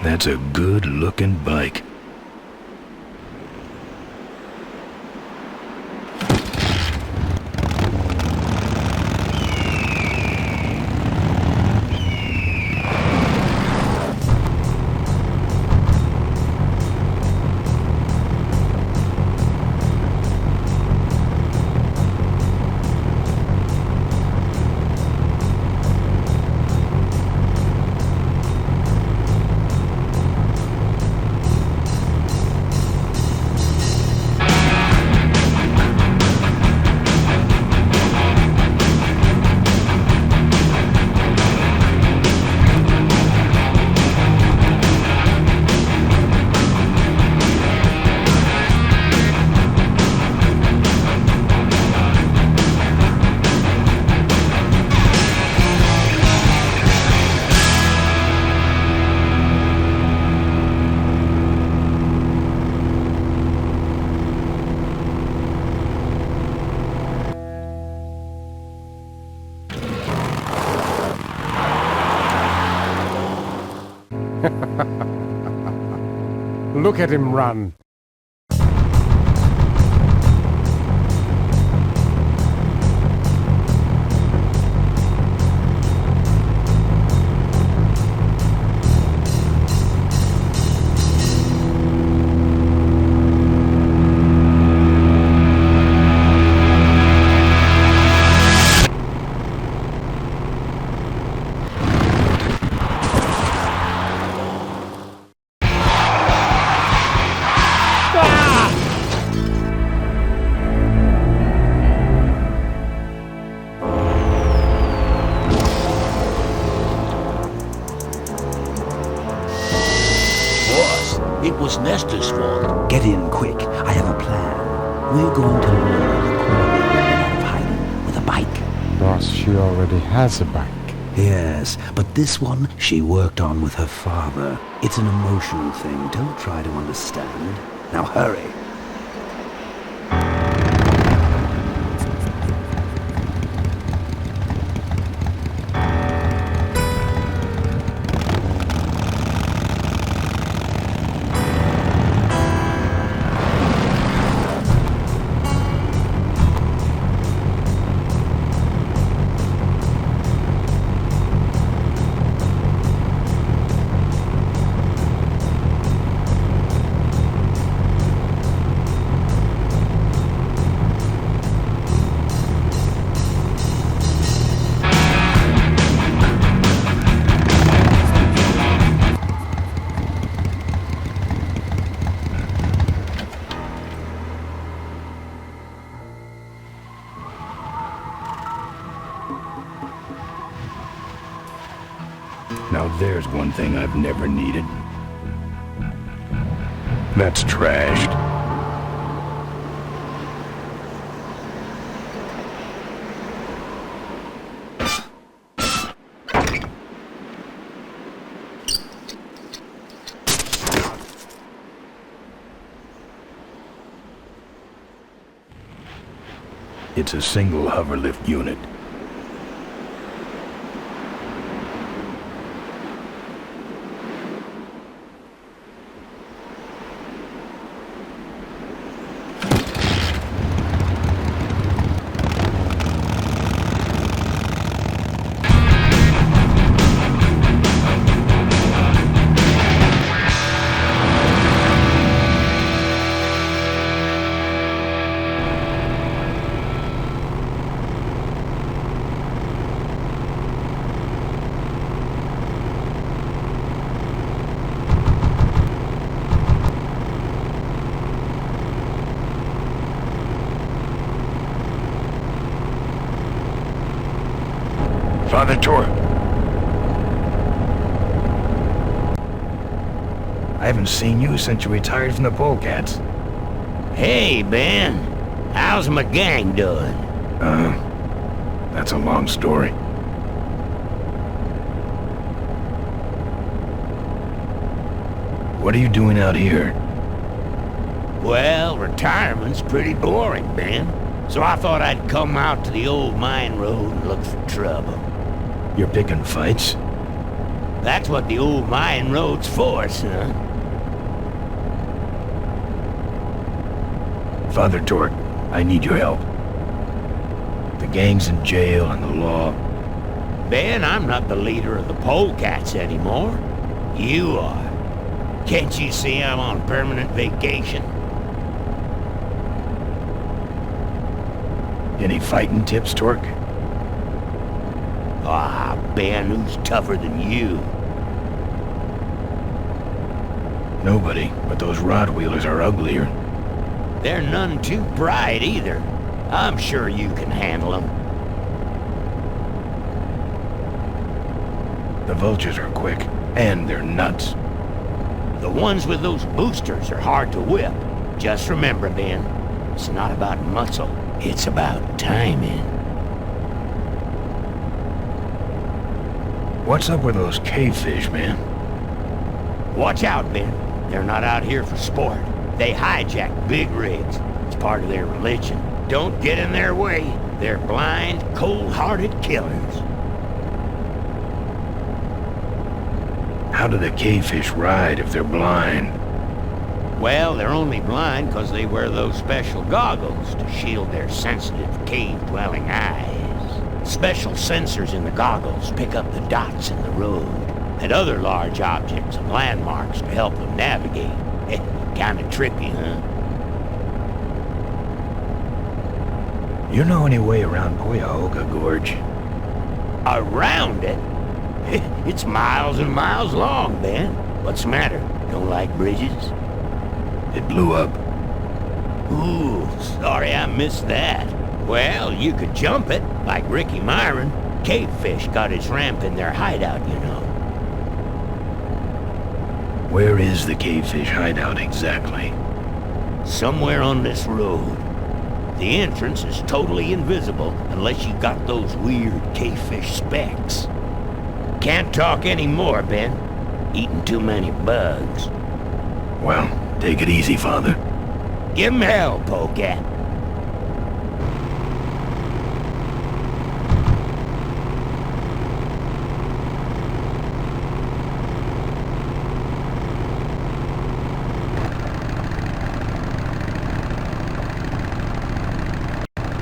That's a good-looking bike. Look at him run. It was Nestor's fault. Get in quick. I have a plan. We're going to lure the Corley out of hiding with a bike. Boss, she already has a bike. Yes, but this one she worked on with her father. It's an emotional thing. Don't try to understand. Now hurry. Now there's one thing I've never needed. That's trashed. It's a single hoverlift unit. Father Tor. I haven't seen you since you retired from the Polecats. Hey, Ben. How's my gang doing? That's a long story. What are you doing out here? Well, retirement's pretty boring, Ben. So I thought I'd come out to the old mine road and look for trouble. You're picking fights? That's what the old Mayan road's for, son. Father Torque, I need your help. The gang's in jail and the law. Ben, I'm not the leader of the polecats anymore. You are. Can't you see I'm on permanent vacation? Any fighting tips, Torque? Ah, Ben, who's tougher than you? Nobody, but those Rottwheelers are uglier. They're none too bright either. I'm sure you can handle them. The Vultures are quick, and they're nuts. The ones with those boosters are hard to whip. Just remember, Ben, it's not about muscle, it's about timing. What's up with those cavefish, man? Watch out, Ben. They're not out here for sport. They hijack big rigs. It's part of their religion. Don't get in their way. They're blind, cold-hearted killers. How do the cavefish ride if they're blind? Well, they're only blind because they wear those special goggles to shield their sensitive, cave-dwelling eyes. Special sensors in the goggles pick up the dots in the road and other large objects and landmarks to help them navigate. Kinda trippy, huh? You know any way around Cuyahoga Gorge? Around it? It's miles and miles long, Ben. What's the matter? Don't like bridges? It blew up. Ooh, sorry I missed that. Well, you could jump it, like Ricky Myron. Cavefish got his ramp in their hideout, you know. Where is the cavefish hideout exactly? Somewhere on this road. The entrance is totally invisible unless you got those weird cavefish specs. Can't talk anymore, Ben. Eating too many bugs. Well, take it easy, Father. Give 'em hell, polecat.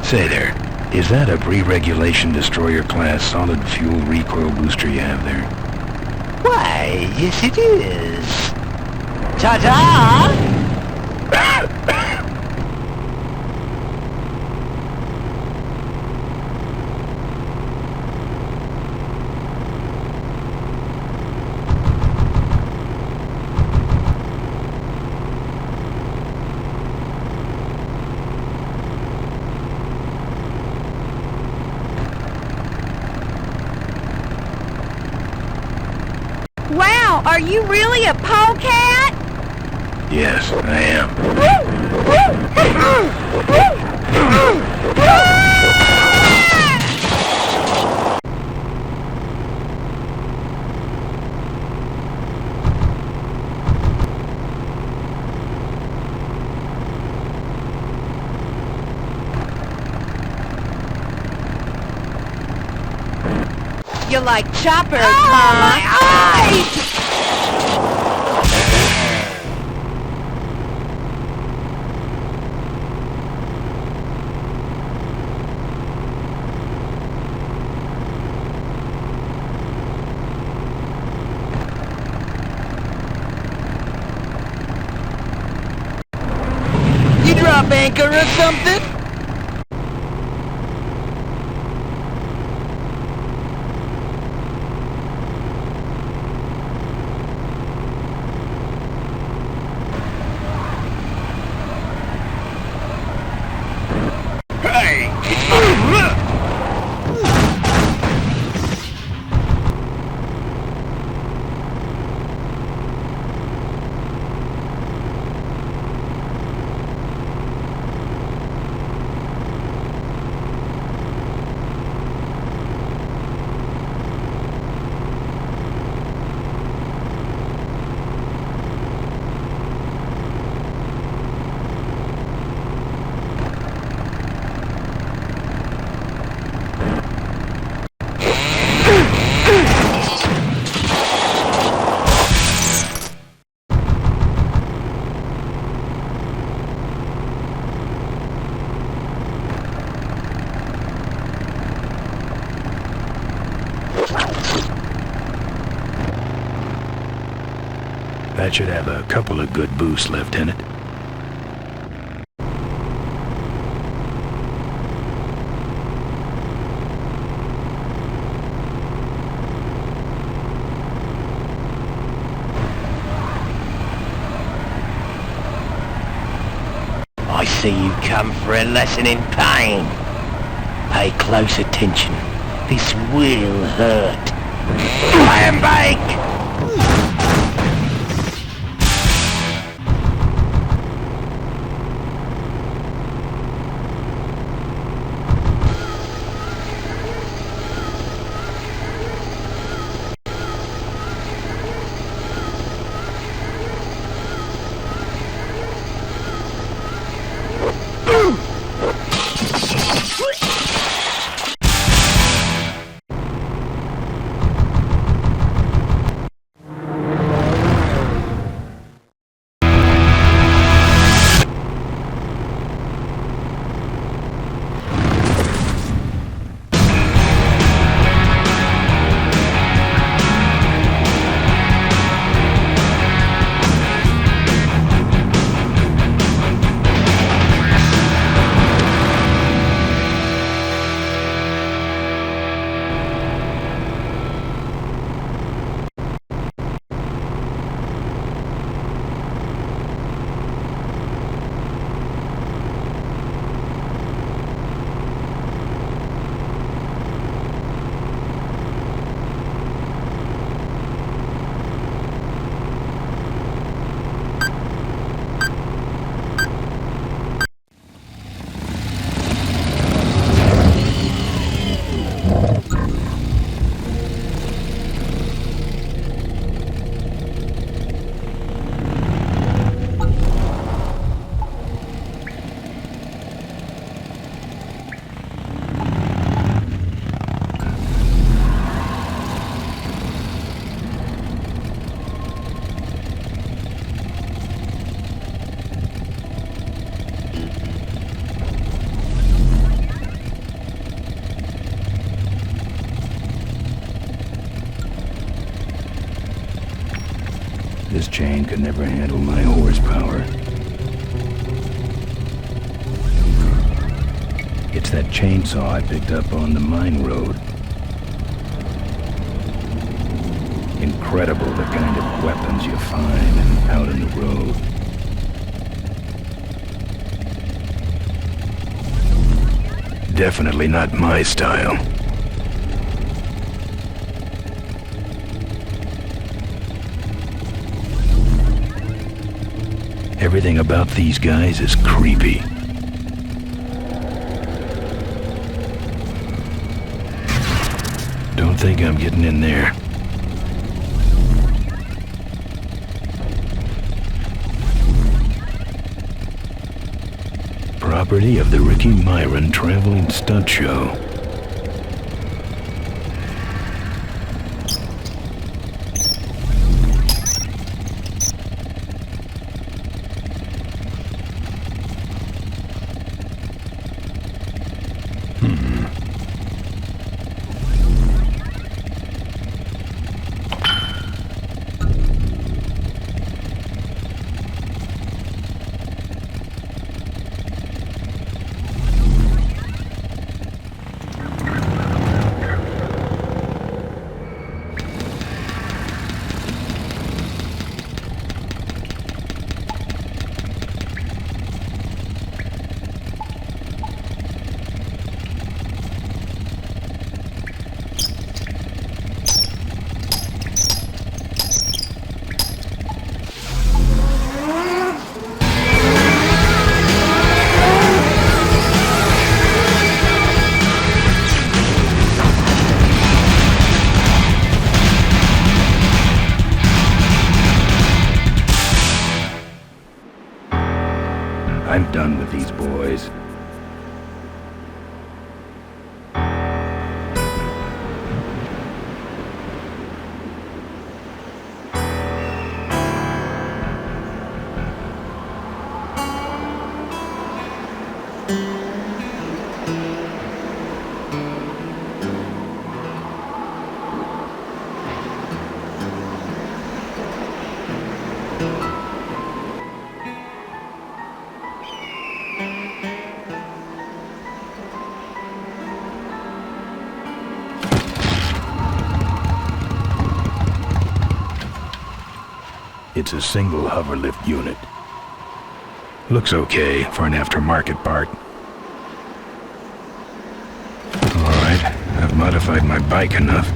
Say there, is that a pre-regulation destroyer-class solid fuel recoil booster you have there? Why, yes it is. Ta-da! Wow, are you really a polecat? Yes, I am. You like choppers, huh? My eyes! You drop anchor or something? That should have a couple of good boosts left in it. I see you come for a lesson in pain. Pay close attention. This will hurt. Bam bake! This chain could never handle my horsepower. It's that chainsaw I picked up on the mine road. Incredible the kind of weapons you find out in the road. Definitely not my style. Everything about these guys is creepy. Don't think I'm getting in there. Property of the Ricky Myron Traveling Stunt Show. It's a single hoverlift unit. Looks okay for an aftermarket part. Alright, I've modified my bike enough.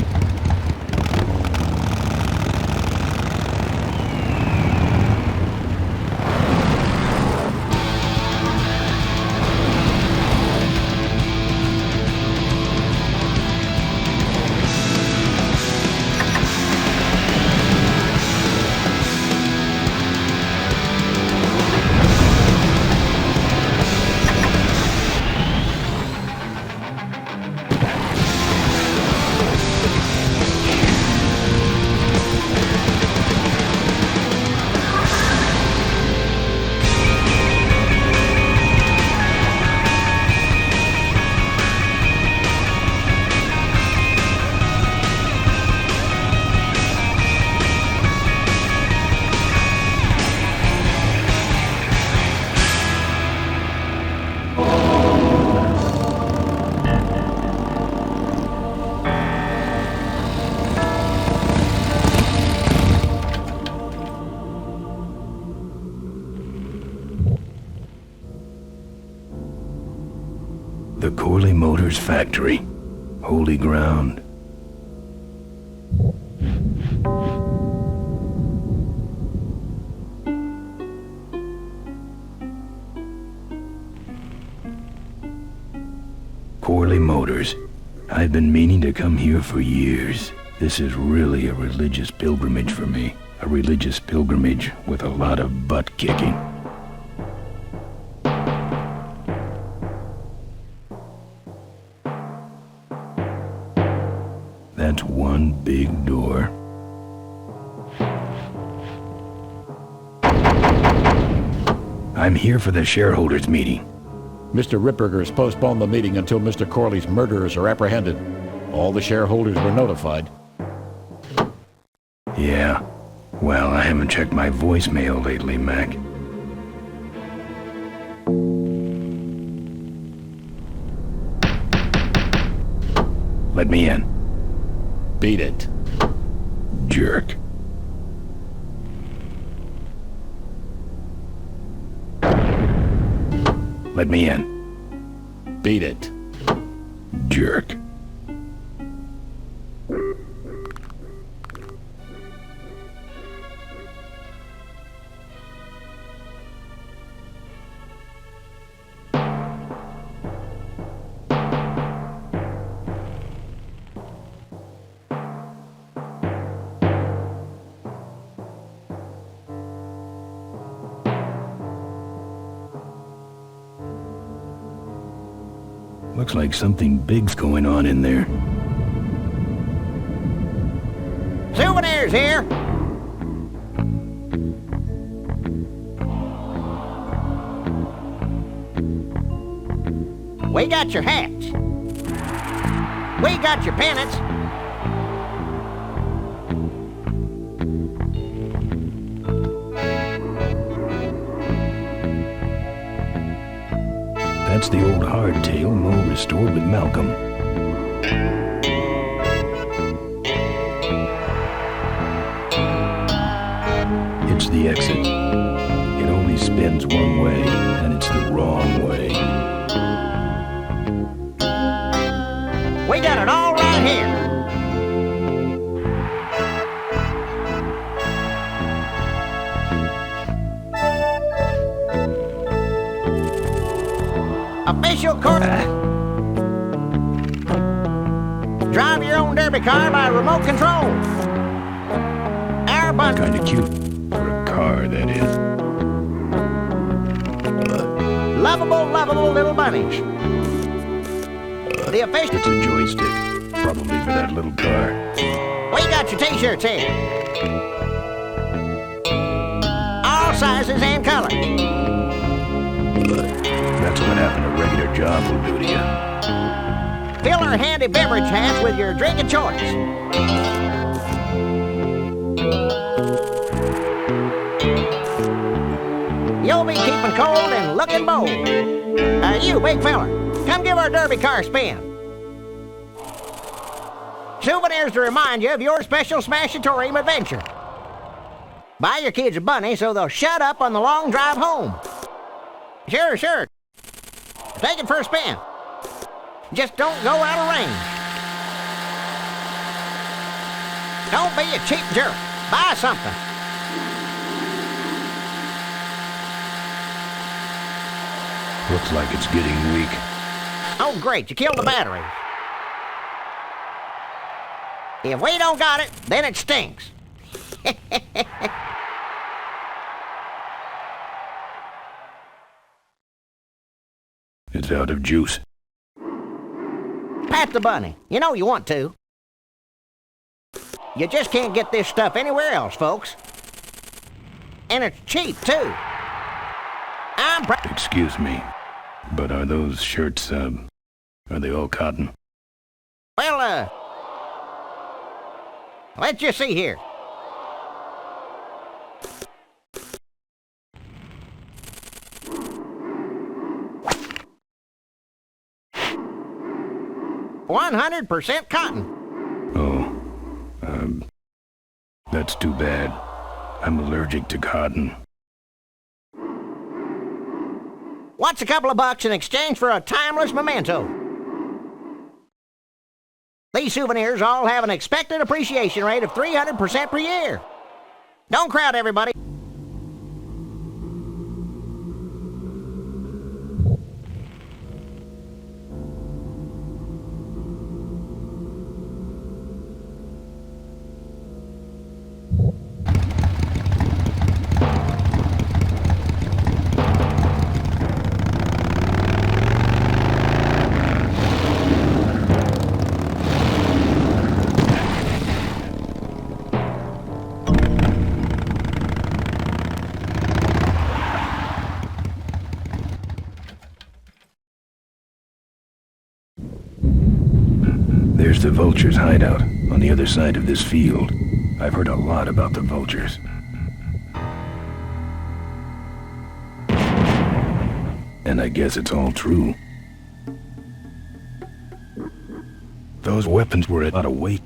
The Corley Motors factory. Holy ground. Corley Motors. I've been meaning to come here for years. This is really a religious pilgrimage for me. A religious pilgrimage with a lot of butt kicking. That's one big door. I'm here for the shareholders meeting. Mr. Ripburger has postponed the meeting until Mr. Corley's murderers are apprehended. All the shareholders were notified. Yeah. Well, I haven't checked my voicemail lately, Mac. Let me in. Beat it. Jerk. Let me in. Beat it. Jerk. Looks like something big's going on in there. Souvenirs here. We got your hats. We got your pennants. That's the old hardtail Mo restored with Malcolm. It's the exit. It only spins one way, and it's the wrong way. We got it all right here. Official court. Drive your own derby car by remote control. Our bun. Kinda cute. For a car, that is. Lovable little bunnies. The official. It's a joystick. Probably for that little car. We got your t-shirts here. All sizes and colors. That's what having a regular job will do to you. Fill our handy beverage hats with your drink of choice. You'll be keeping cold and looking bold. You, big fella, come give our derby car a spin. Souvenirs to remind you of your special Smash-atorium adventure. Buy your kids a bunny so they'll shut up on the long drive home. Sure. Take it for a spin. Just don't go out of range. Don't be a cheap jerk. Buy something. Looks like it's getting weak. Oh, great, you killed the batteries. If we don't got it, then it stinks. It's out of juice. Pat the bunny. You know you want to. You just can't get this stuff anywhere else, folks. And it's cheap, too. Excuse me, but are those shirts, are they all cotton? Well, let's just see here. "100% cotton." Oh, that's too bad. I'm allergic to cotton. What's a couple of bucks in exchange for a timeless memento? These souvenirs all have an expected appreciation rate of 300% per year. Don't crowd, everybody. There's the Vultures' hideout on the other side of this field. I've heard a lot about the Vultures. And I guess it's all true. Those weapons were a lot of weight.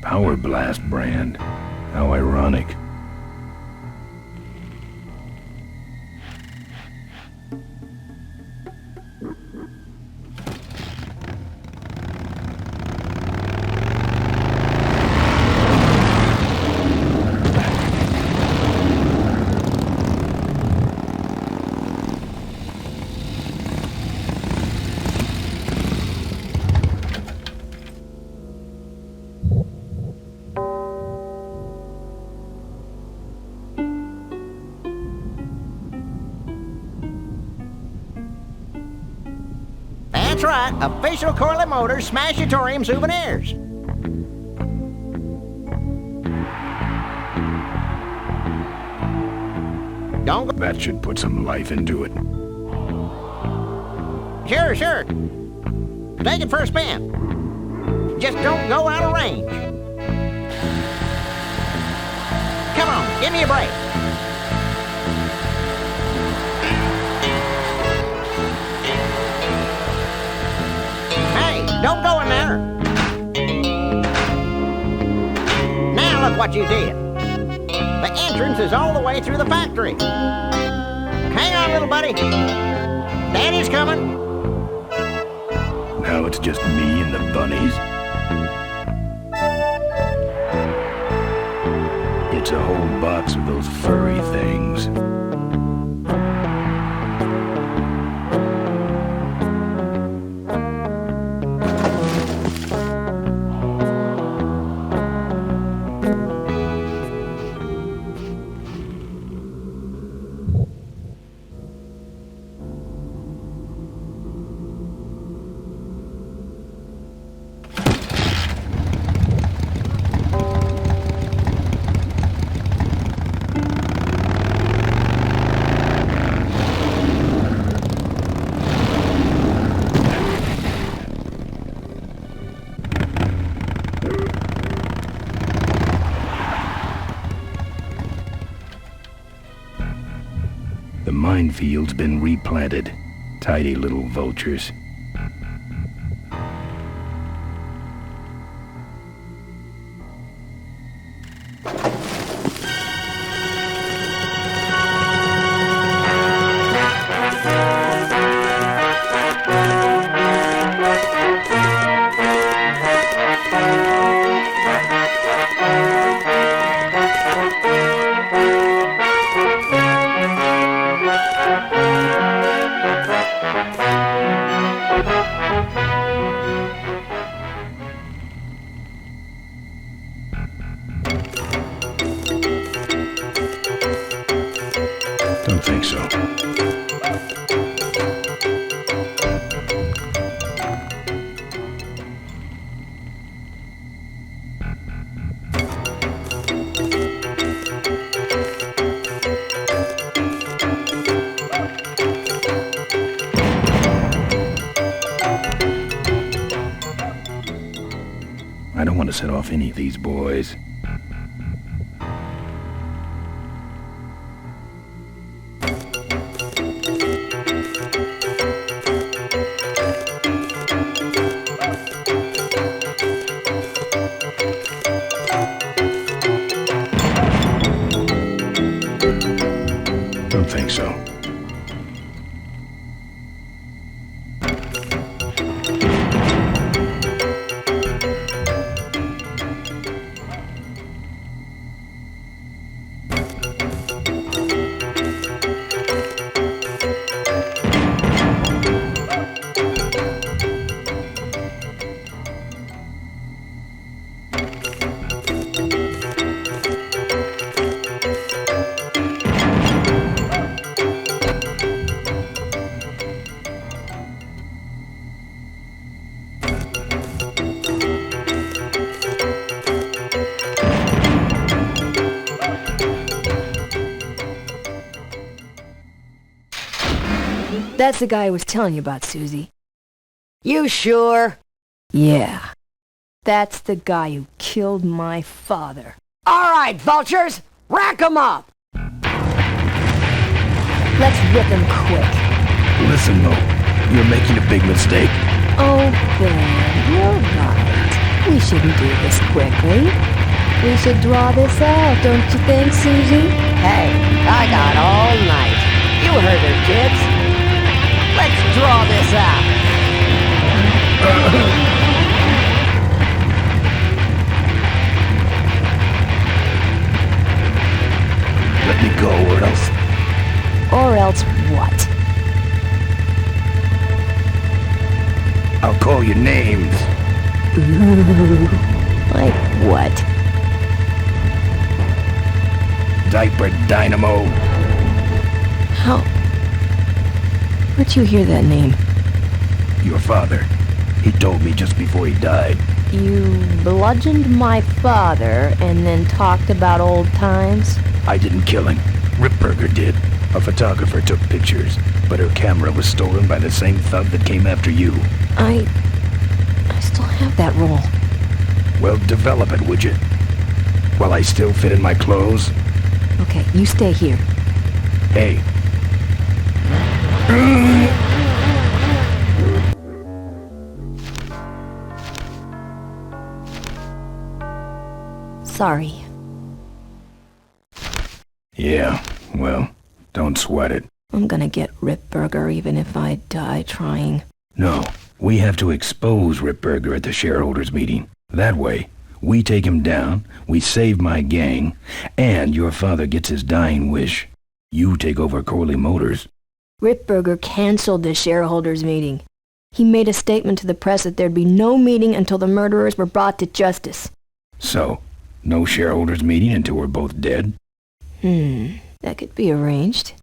Power Blast brand. How ironic. That's right, official Corley Motors Smashatorium souvenirs. Don't go. That should put some life into it. Sure. Take it for a spin. Just don't go out of range. Come on, give me a break. Don't go in there. Now look what you did. The entrance is all the way through the factory. Hang on, little buddy. Daddy's coming. Now it's just me and the bunnies. It's a whole box of those furry things. minefield's been replanted. Tidy little vultures. Don't think so. I don't want to set off any of these boys. Don't think so. That's the guy I was telling you about, Susie. You sure? Yeah. That's the guy who killed my father. All right, vultures, rack 'em up. Let's rip him quick. Listen, Mo, you're making a big mistake. Oh, Ben, you're right. We shouldn't do this quickly. We should draw this out, don't you think, Susie? Hey, I got all night. You heard her, kids. Let's draw this out. Let me go, or else... Or else what? I'll call you names. Ooh, like what? Diaper Dynamo. How? Where'd you hear that name? Your father. He told me just before he died. You bludgeoned my father and then talked about old times? I didn't kill him. Ripburger did. A photographer took pictures, but her camera was stolen by the same thug that came after you. I still have that roll. Well, develop it, would you? While I still fit in my clothes? Okay, you stay here. Hey. Sorry. Yeah, well, don't sweat it. I'm gonna get Ripburger even if I die trying. No, we have to expose Ripburger at the shareholders meeting. That way, we take him down, we save my gang, and your father gets his dying wish. You take over Corley Motors. Ripburger canceled the shareholders meeting. He made a statement to the press that there'd be no meeting until the murderers were brought to justice. So, no shareholders meeting until we're both dead? That could be arranged.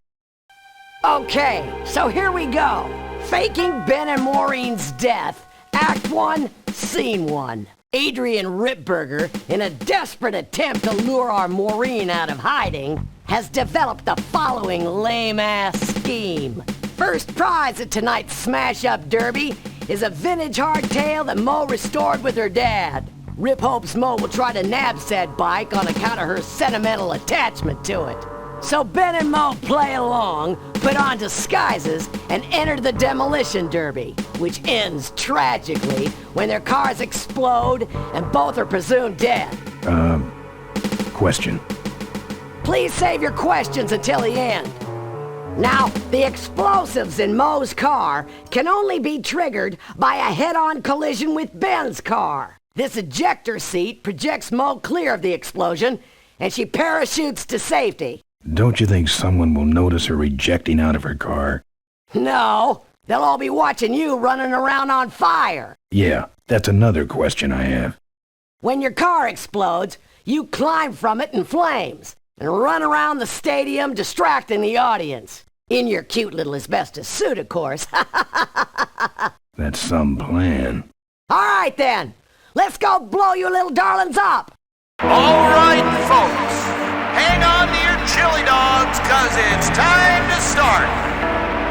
Okay, so here we go. Faking Ben and Maureen's death. Act 1, Scene 1. Adrian Ripburger, in a desperate attempt to lure our Maureen out of hiding, has developed the following lame-ass scheme. First prize at tonight's smash-up derby is a vintage hardtail that Mo restored with her dad. Rip hopes Mo will try to nab said bike on account of her sentimental attachment to it. So Ben and Mo play along, put on disguises and enter the demolition derby, which ends tragically when their cars explode and both are presumed dead. Question. Please save your questions until the end. Now, the explosives in Moe's car can only be triggered by a head-on collision with Ben's car. This ejector seat projects Moe clear of the explosion, and she parachutes to safety. Don't you think someone will notice her ejecting out of her car? No, they'll all be watching you running around on fire. Yeah, that's another question I have. When your car explodes, you climb from it in flames and run around the stadium distracting the audience. In your cute little asbestos suit, of course. That's some plan. All right, then. Let's go blow you little darlings up. All right, folks. Hang on to your chili dogs, 'cause it's time to start.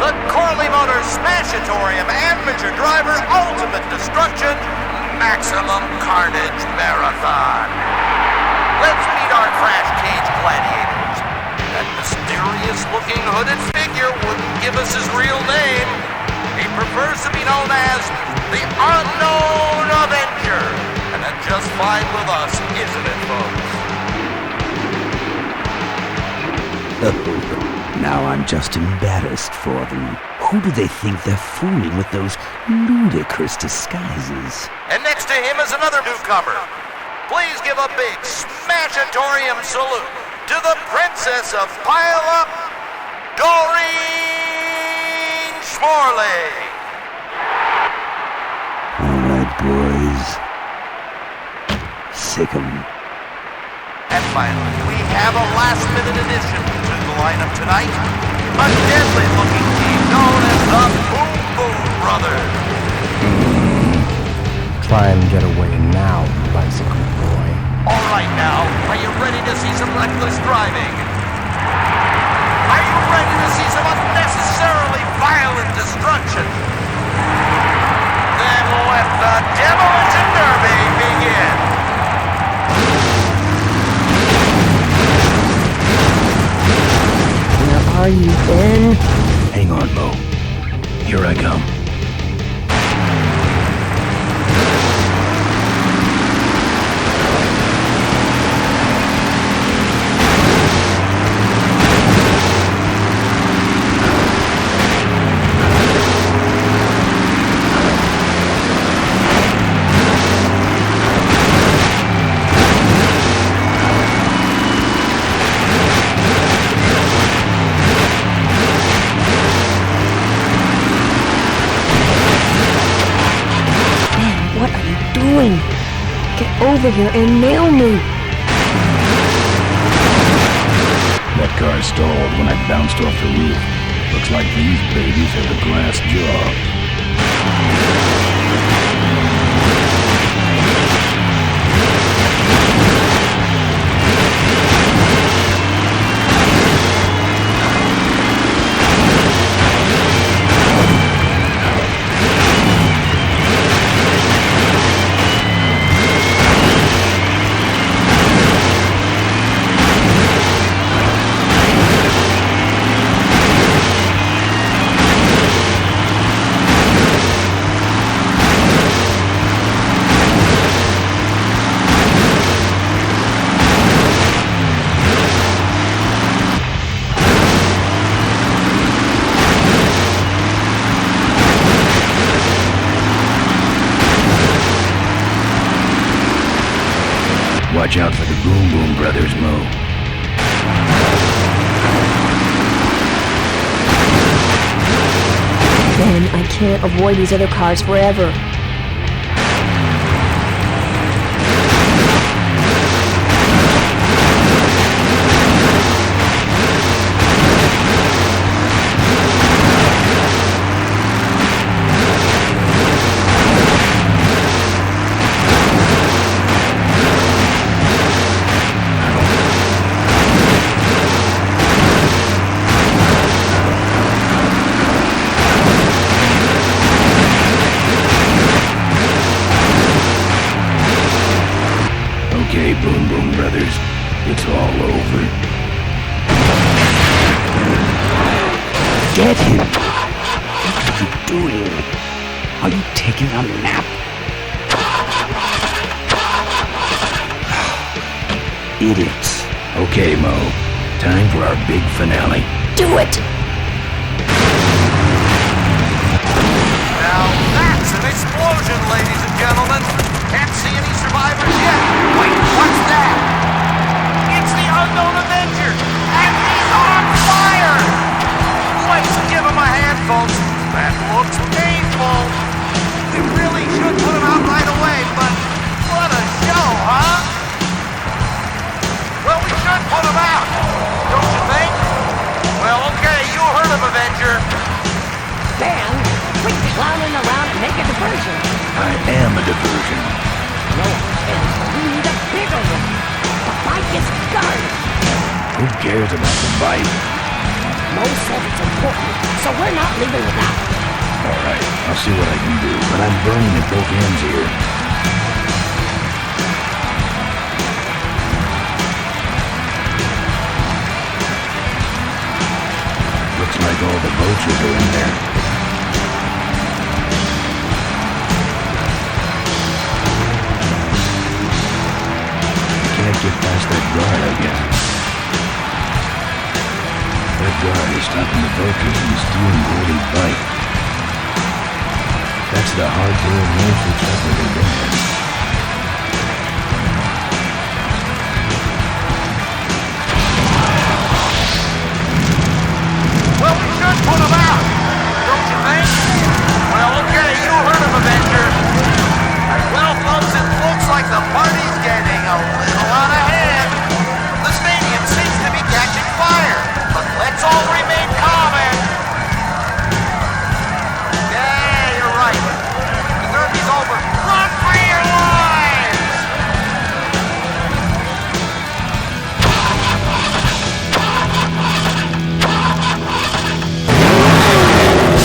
The Corley Motors Smashatorium Amateur Driver Ultimate Destruction Maximum Carnage Marathon. Let's meet our crash cage gladiators. That mysterious-looking hooded figure wouldn't give us his real name. He prefers to be known as the Unknown Avenger. And that's just fine with us, isn't it, folks? Oh, now I'm just embarrassed for them. Who do they think they're fooling with those ludicrous disguises? And next to him is another newcomer. Please give a big Smashatorium salute to the Princess of Pile-Up, Doreen Schmorley. All right, boys. Sick 'em. And finally, we have a last-minute addition to the lineup tonight. A deadly-looking team known as the Boom Boom Brothers. Try and get away now, bicycle boy. All right now, are you ready to see some reckless driving? Are you ready to see some unnecessarily violent destruction? Then let the Demolition Derby begin. Where are you, Ben? Hang on, Mo. Here I come. Get over here and nail me! That car stalled when I bounced off the roof. Looks like these babies have a glass jaw. Watch out for the Boom Boom Brothers, Mo. Ben, I can't avoid these other cars forever. Okay, Boom Boom Brothers, it's all over. get him? What are you doing? Are you taking a nap? Idiots. Okay, Mo. Time for our big finale. Do it! Now that's an explosion, ladies and gentlemen. Can't see any survivors yet. Wait, what's that? It's the unknown Avenger, and he's on fire! Let's give him a hand, folks. That looks painful. We really should put him out right away, but what a show, huh? Well, we should put him out, don't you think? Well, okay, you heard of Avenger. Ben, quit clowning around and make a diversion. I am a diversion. No offense, but we need a bigger one. The bike is garbage. Who cares about the bike? Mo said it's important, so we're not leaving without it. All right, I'll see what I can do, but I'm burning at both ends here. Looks like all the vultures are in there. Can't get past that guard, I guess. That guard is stopping the vultures from stealing Corley's bike. That's the hardcore no trouble they've been in. Well, we should put him out, don't you think? Well, okay, you heard of Avenger. Well, folks, it looks like the party's getting a little out of hand. The stadium seems to be catching fire, but let's all remain calm and... Yeah, you're right. The derby's over. Run for your lives!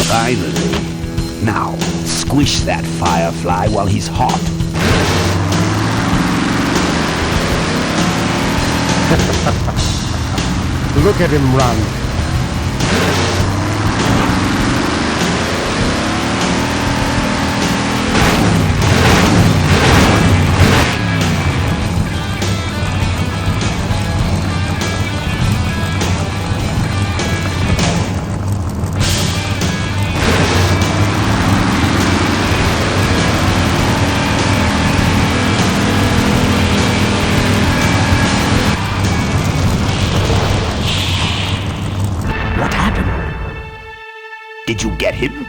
Finally. Now, squish that firefly while he's hot. Look at him run. What happened? Did you get him?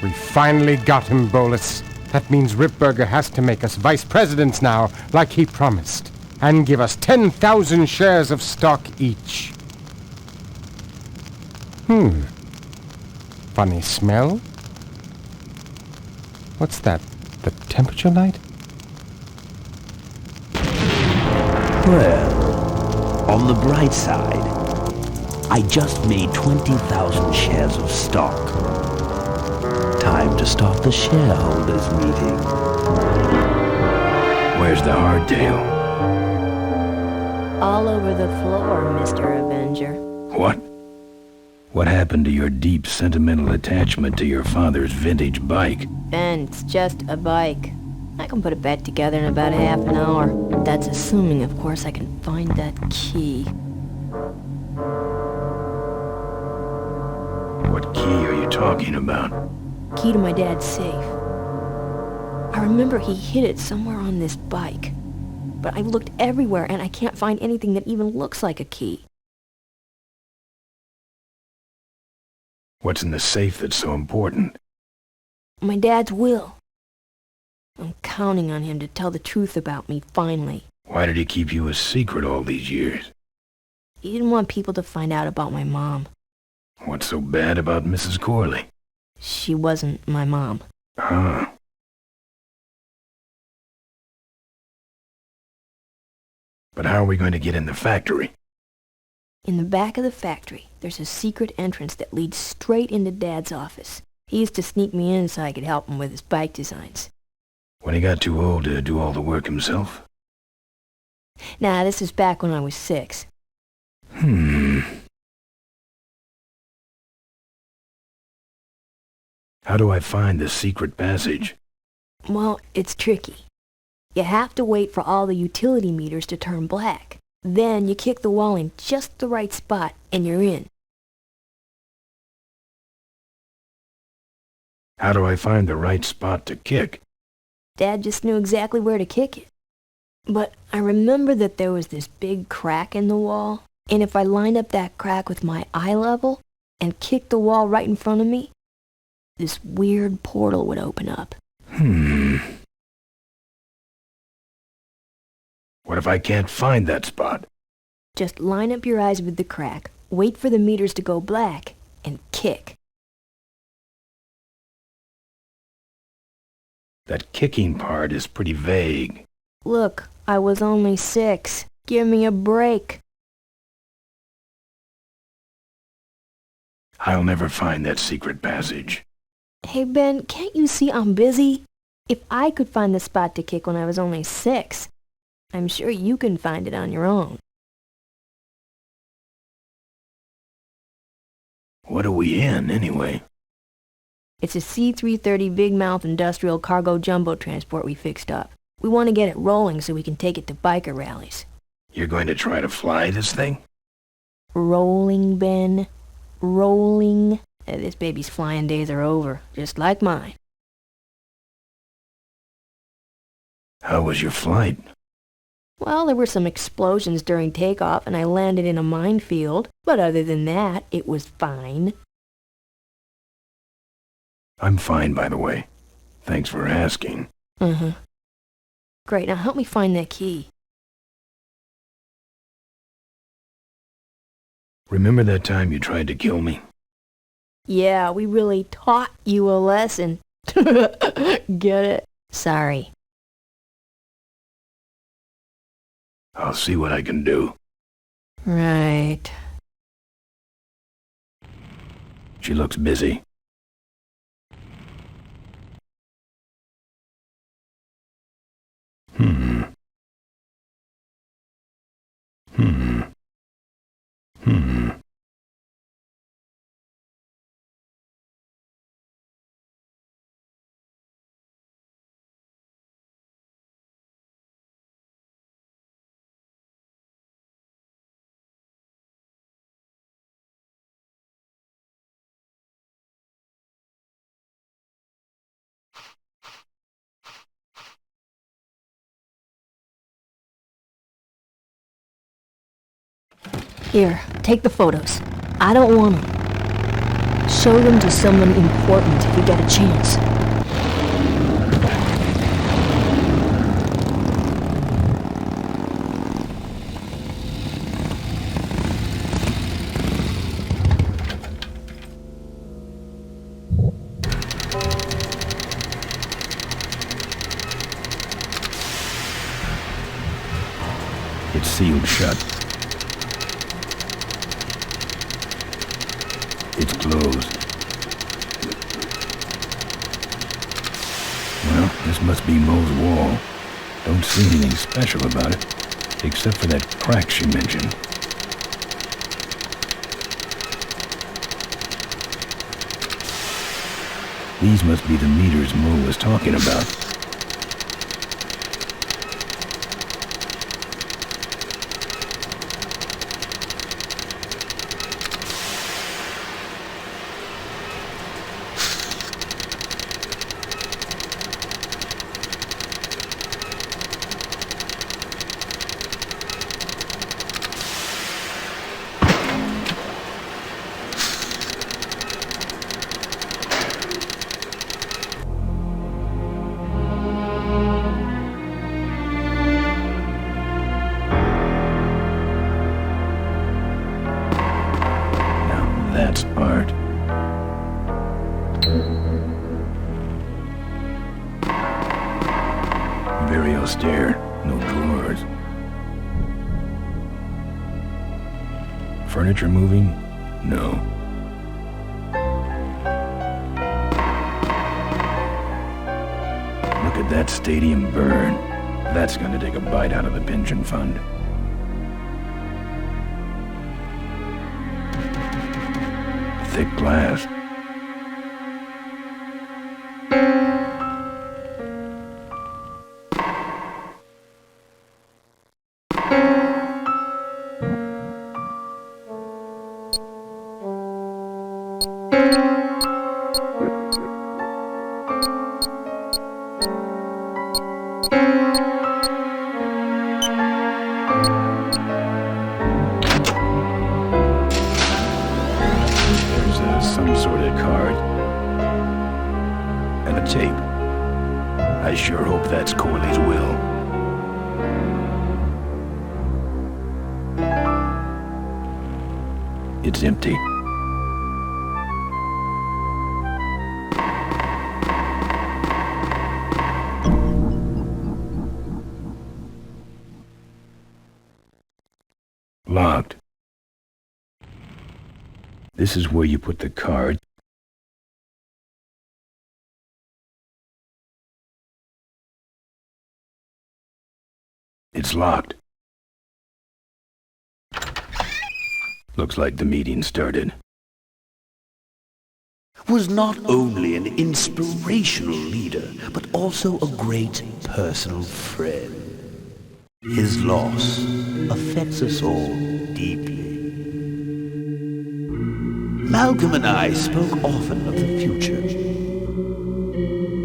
We finally got him, Bolus. That means Ripburger has to make us vice presidents now, like he promised, and give us 10,000 shares of stock each. Funny smell? What's that? The temperature light? Well, on the bright side, I just made 20,000 shares of stock. Time to start the shareholders meeting. Where's the hardtail? All over the floor, Mr. Avenger. What? What happened to your deep sentimental attachment to your father's vintage bike? Ben, it's just a bike. I can put it back together in about half an hour. That's assuming, of course, I can find that key. What key are you talking about? Key to my dad's safe. I remember he hid it somewhere on this bike. But I've looked everywhere and I can't find anything that even looks like a key. What's in the safe that's so important? My dad's will. I'm counting on him to tell the truth about me, finally. Why did he keep you a secret all these years? He didn't want people to find out about my mom. What's so bad about Mrs. Corley? She wasn't my mom. Huh. But how are we going to get in the factory? In the back of the factory, there's a secret entrance that leads straight into Dad's office. He used to sneak me in so I could help him with his bike designs. When he got too old to do all the work himself? Nah, this is back when I was 6. How do I find the secret passage? Well, it's tricky. You have to wait for all the utility meters to turn black. Then you kick the wall in just the right spot and you're in. How do I find the right spot to kick? Dad just knew exactly where to kick it. But I remember that there was this big crack in the wall, and if I lined up that crack with my eye level and kicked the wall right in front of me, this weird portal would open up. What if I can't find that spot? Just line up your eyes with the crack, wait for the meters to go black, and kick. That kicking part is pretty vague. Look, I was only 6. Give me a break. I'll never find that secret passage. Hey, Ben, can't you see I'm busy? If I could find the spot to kick when I was only 6, I'm sure you can find it on your own. What are we in, anyway? It's a C-330 Big Mouth industrial cargo jumbo transport we fixed up. We want to get it rolling so we can take it to biker rallies. You're going to try to fly this thing? Rolling, Ben. Rolling. This baby's flying days are over, just like mine. How was your flight? Well, there were some explosions during takeoff and I landed in a minefield, but other than that, it was fine. I'm fine, by the way. Thanks for asking. Great, now help me find that key. Remember that time you tried to kill me? Yeah, we really taught you a lesson. Get it? Sorry. I'll see what I can do. Right. She looks busy. Here, take the photos. I don't want them. Show them to someone important if you get a chance. It's sealed shut. It's closed. Well, this must be Mo's wall. Don't see anything special about it, except for that crack she mentioned. These must be the meters Mo was talking about. That's art. Very austere, no drawers. Furniture moving? No. Look at that stadium burn. That's gonna take a bite out of the pension fund. Thick glass. that tape. I sure hope that's Corley's will. It's empty. Locked. This is where you put the card. It's locked. Looks like the meeting started. Was not only an inspirational leader, but also a great personal friend. His loss affects us all deeply. Malcolm and I spoke often of the future.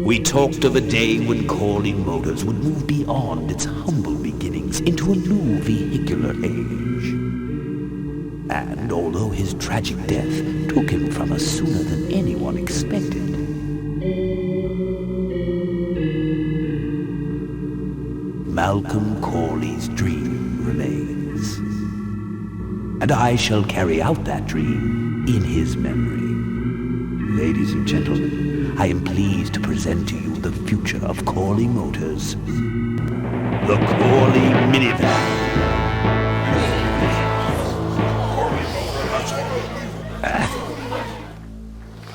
We talked of a day when Corley Motors would move beyond its humble beginnings into a new vehicular age. And although his tragic death took him from us sooner than anyone expected, Malcolm Corley's dream remains. And I shall carry out that dream in his memory. Ladies and gentlemen, I am pleased to present to you the future of Corley Motors. The Corley Minivan.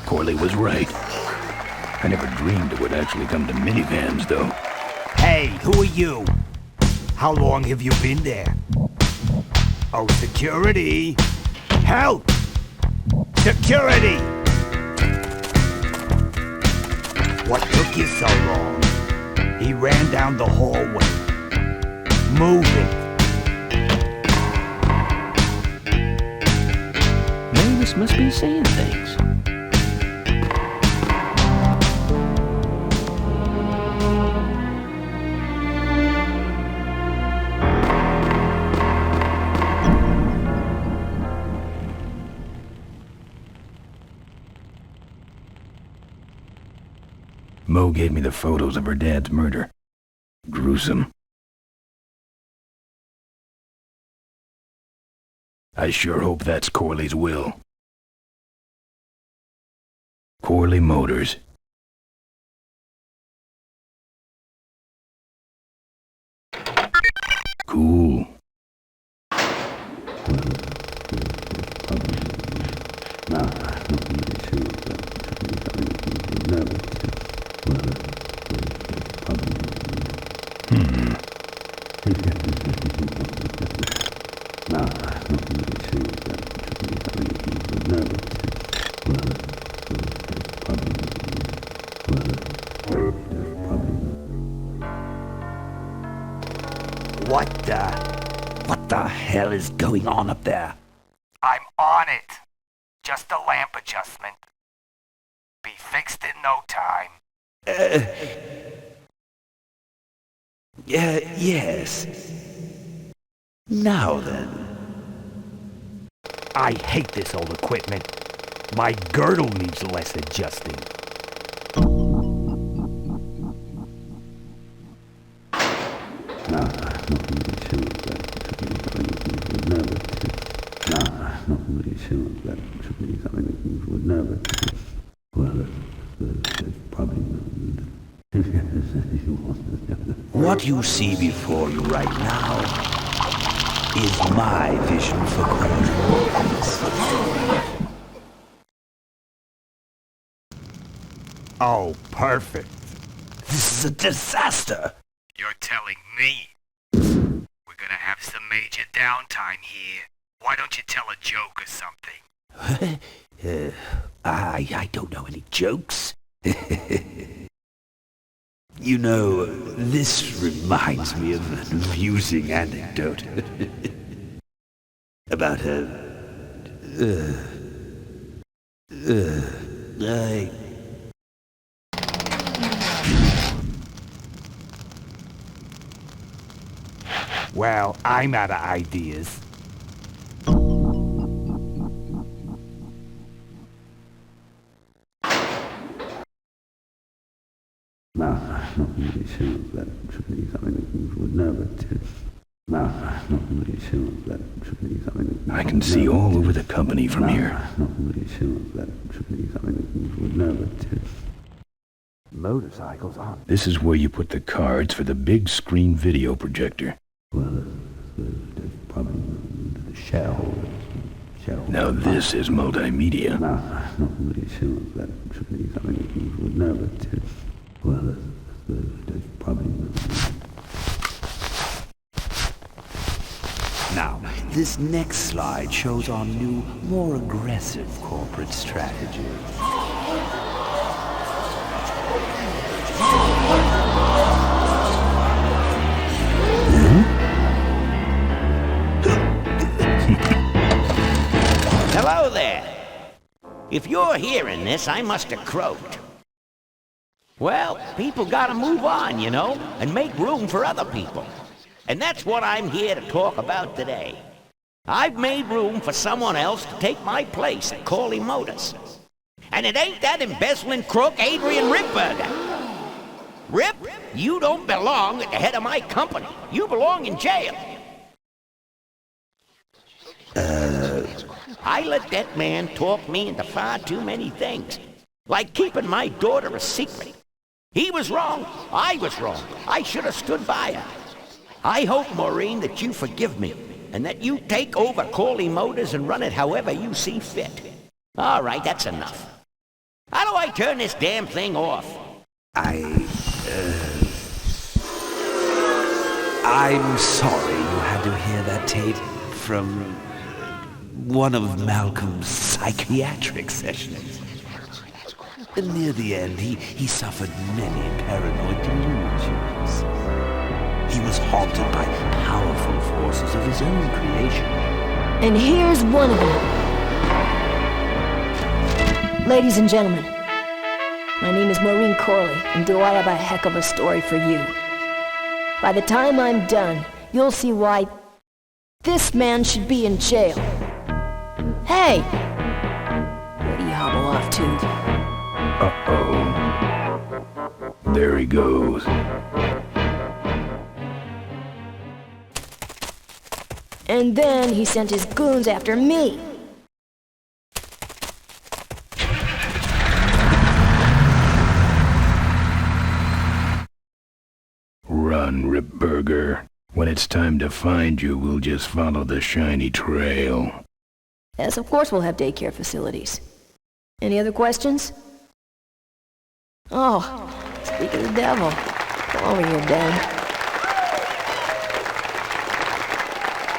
Corley was right. I never dreamed it would actually come to minivans, though. Hey, who are you? How long have you been there? Oh, security! Help! Security! What took you so long? He ran down the hallway. Move it! Mavis must be saying things. Mo gave me the photos of her dad's murder. Gruesome. I sure hope that's Corley's will. Corley Motors. Cool. What the hell is going on up there? I'm on it. Just a lamp adjustment. Be fixed in no time. Yes. Now then. I hate this old equipment. My girdle needs less adjusting. What you see before you right now is my vision for Corley. Oh, perfect. This is a disaster. You're telling me. We're gonna have some major downtime here. Why don't you tell a joke or something? I don't know any jokes. You know, this reminds me of an amusing anecdote about Well, I'm out of ideas. not really sure that should be something that would never do. Not really sure that should be something that I can see all over the company from here. Not really sure that should be something that would never do. Motorcycles on. This is where you put the cards for the big screen video projector. Well, there's probably the shareholders. Now this is multimedia. Not really sure that should be something that would never do. Well, there's probably Now, this next slide shows our new, more aggressive corporate strategy. Hello there. If you're hearing this, I must have croaked. Well, people gotta move on, you know, and make room for other people. And that's what I'm here to talk about today. I've made room for someone else to take my place at Corley Motors. And it ain't that embezzling crook Adrian Ripburger. Rip, you don't belong at the head of my company. You belong in jail. I let that man talk me into far too many things. Like keeping my daughter a secret. He was wrong. I was wrong. I should have stood by her. I hope, Maureen, that you forgive me, and that you take over Corley Motors and run it however you see fit. All right, that's enough. How do I turn this damn thing off? I'm sorry you had to hear that tape from one of Malcolm's psychiatric sessions. Near the end, he suffered many paranoid delusions. He was haunted by powerful forces of his own creation. And here's one of them. Ladies and gentlemen, my name is Maureen Corley, and do I have a heck of a story for you. By the time I'm done, you'll see why this man should be in jail. Hey! Where do you hobble off to? Uh-oh. There he goes. And then he sent his goons after me. Run, Ripburger. When it's time to find you, we'll just follow the shiny trail. Yes, of course we'll have daycare facilities. Any other questions? Oh, speak of the devil. Come over here, Dan.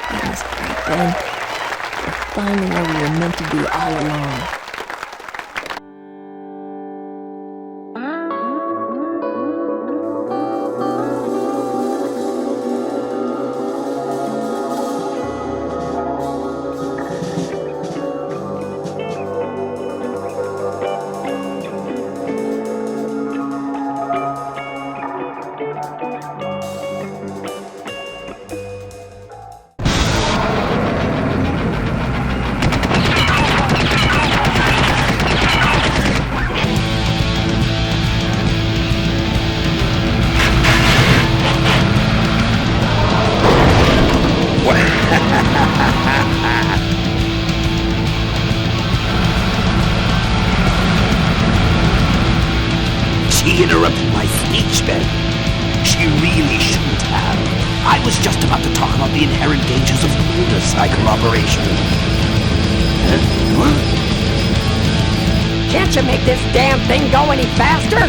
That's great, Ben. We're finally where we were meant to be all along. She interrupted my speech, Ben. She really shouldn't have. I was just about to talk about the inherent dangers of motorcycle operation. Can't you make this damn thing go any faster?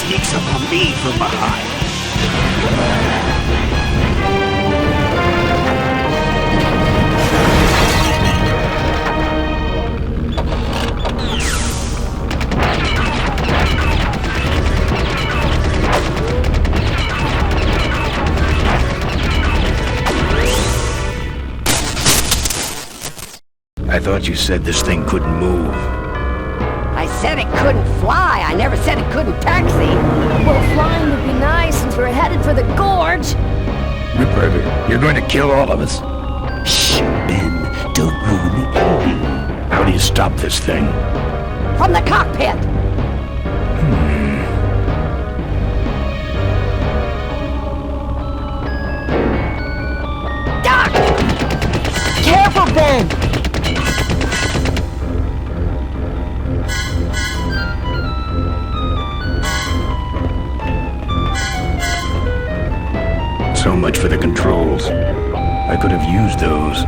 sneaks up on me from behind. I thought you said this thing couldn't move. I said it couldn't fly. I never said it couldn't taxi. Well, flying would be nice since we're headed for the gorge. Ripburger, you're going to kill all of us. Shh, Ben, don't ruin the ending. How do you stop this thing? From the cockpit. Doc! Careful, Ben! So much for the controls. I could have used those.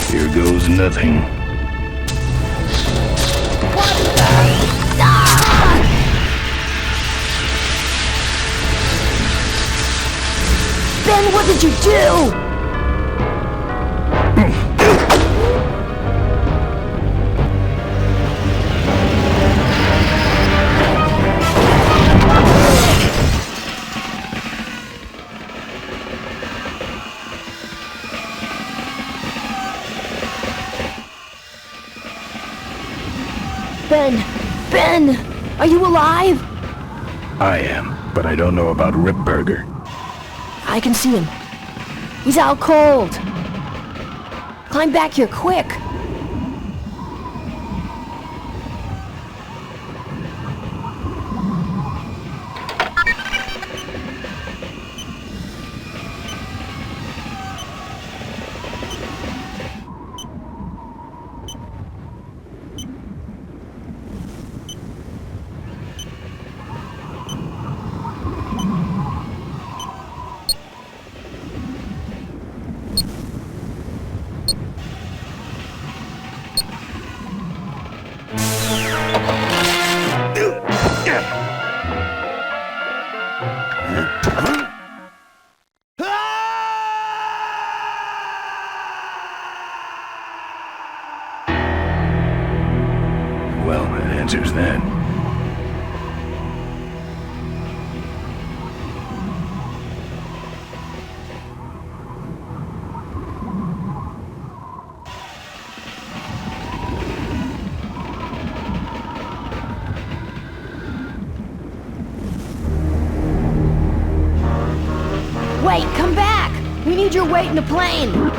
Here goes nothing. Ben, what did you do? Ben, are you alive? I am, but I don't know about Ripburger. I can see him. He's out cold. Climb back here, quick. Well, that answers that. Wait, come back! We need your weight in the plane!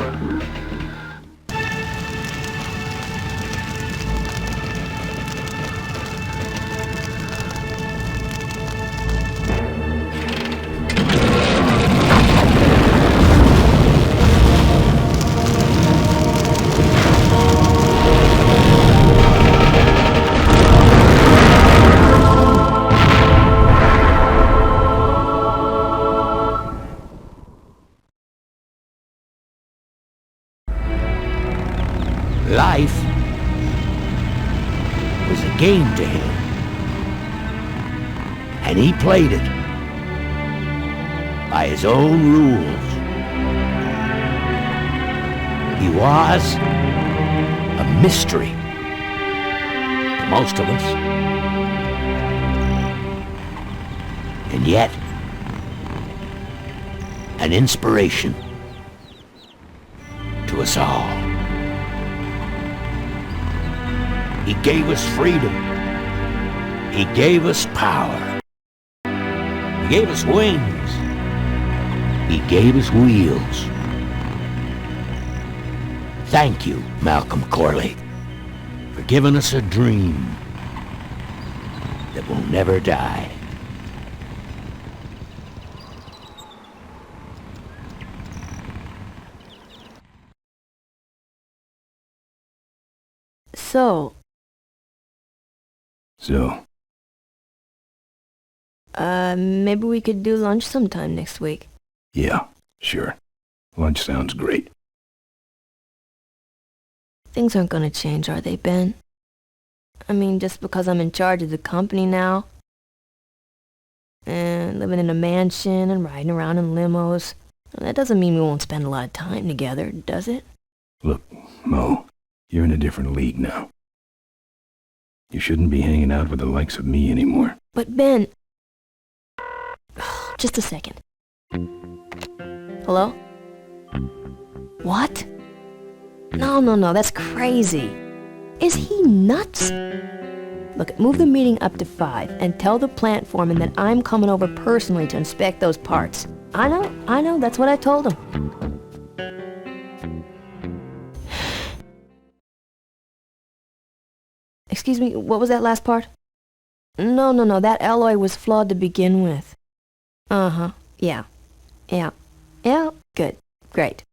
Life was a game to him, and he played it by his own rules. He was a mystery to most of us, and yet an inspiration to us all. He gave us freedom. He gave us power. He gave us wings. He gave us wheels. Thank you, Malcolm Corley, for giving us a dream that will never die. So, So, Maybe we could do lunch sometime next week. Yeah, sure. Lunch sounds great. Things aren't gonna change, are they, Ben? I mean, just because I'm in charge of the company now, and living in a mansion and riding around in limos, that doesn't mean we won't spend a lot of time together, does it? Look, Mo, you're in a different league now. You shouldn't be hanging out with the likes of me anymore. But Ben... Just a second. Hello? What? No, that's crazy. Is he nuts? Look, move the meeting up to 5 and tell the plant foreman that I'm coming over personally to inspect those parts. I know, that's what I told him. Excuse me, what was that last part? No, that alloy was flawed to begin with. Uh-huh, yeah, good, great.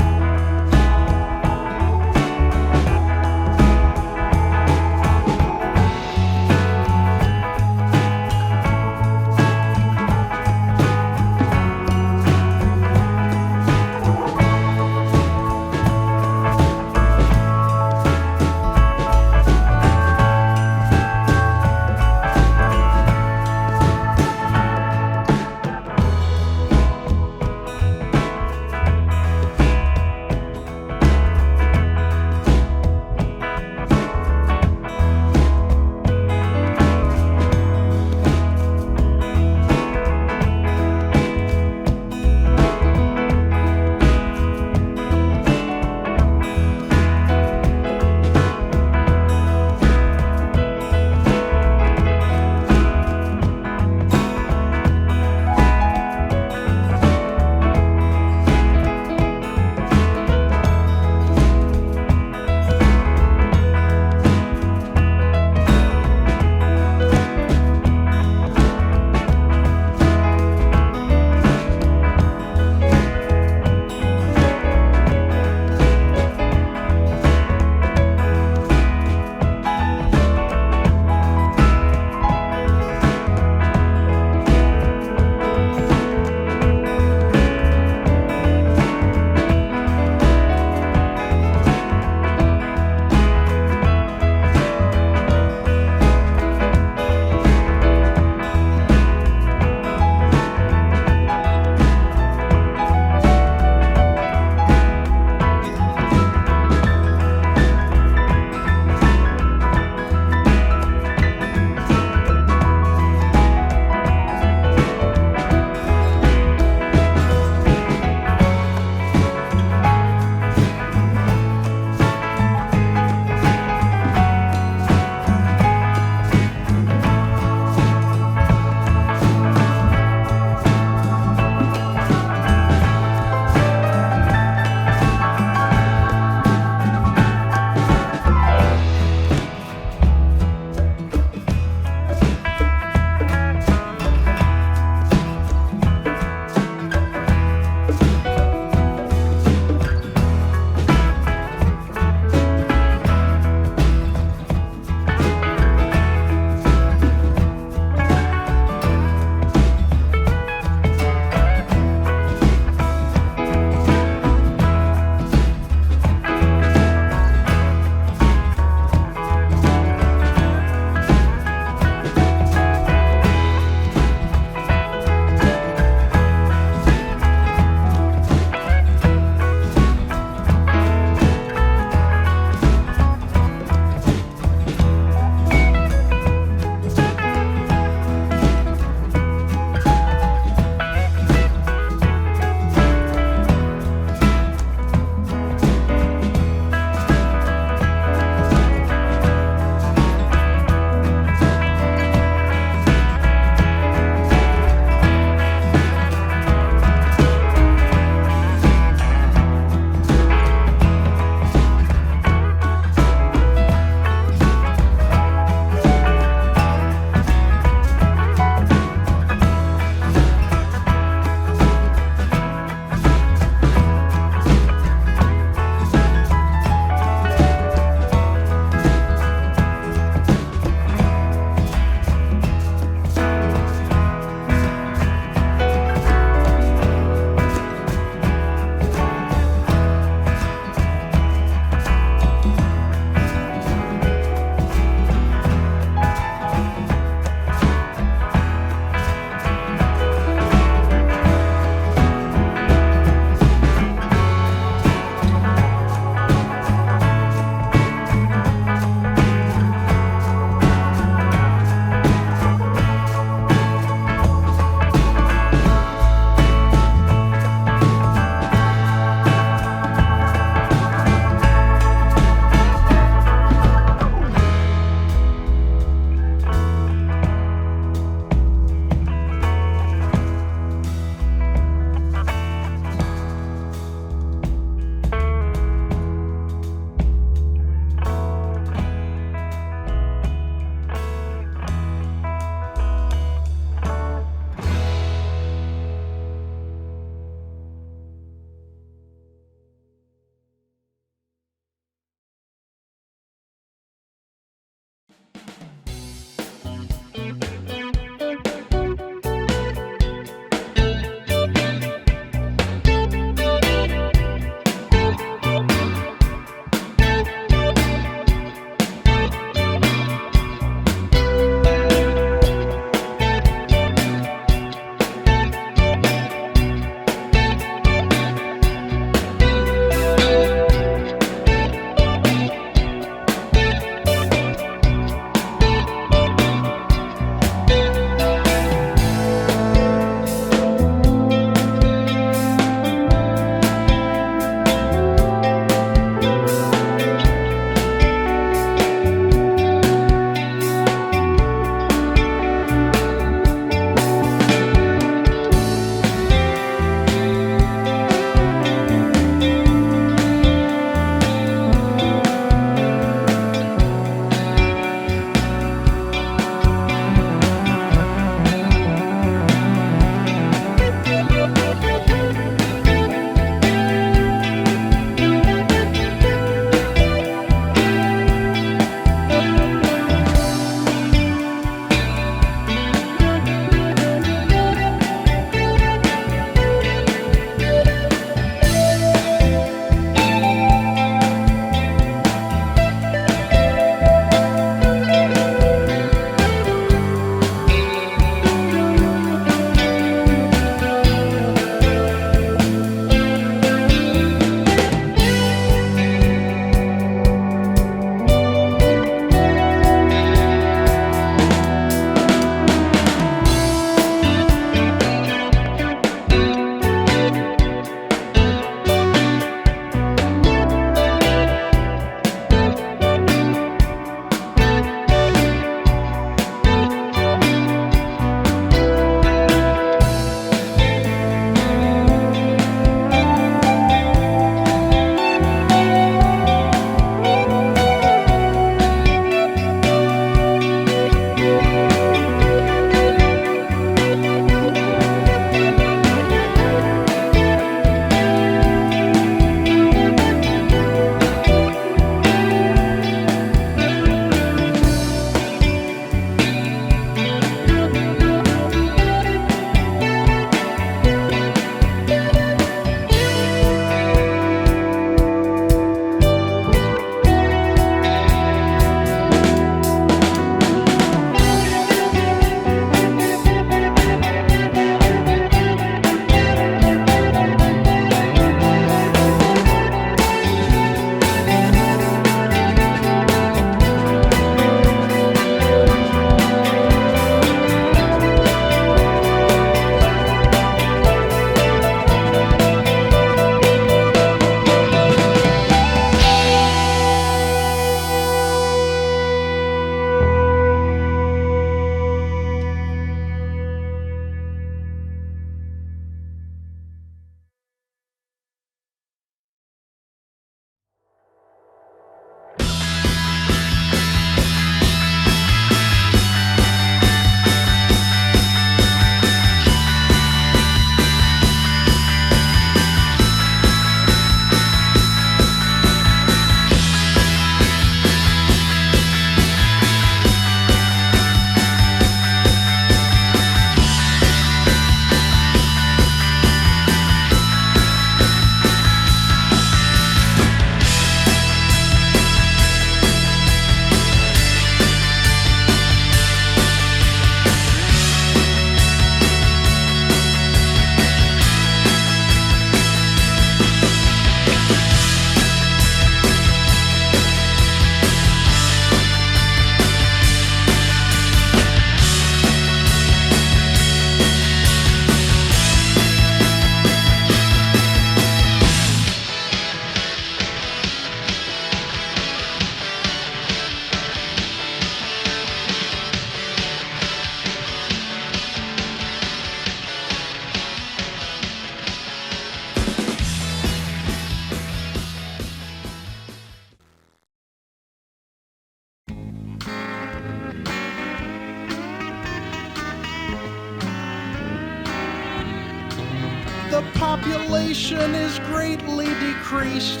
population is greatly decreased,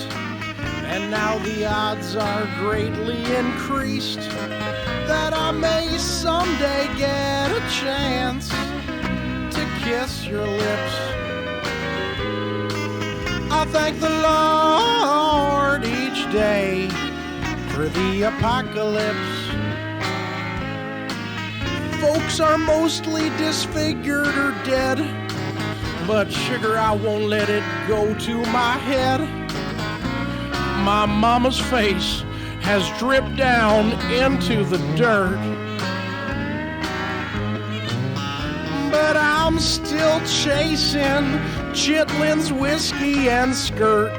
and now the odds are greatly increased that I may someday get a chance to kiss your lips. I thank the Lord each day for the apocalypse. Folks are mostly disfigured or dead, but sugar, I won't let it go to my head. My mama's face has dripped down into the dirt, but I'm still chasing Chitlin's whiskey and skirt.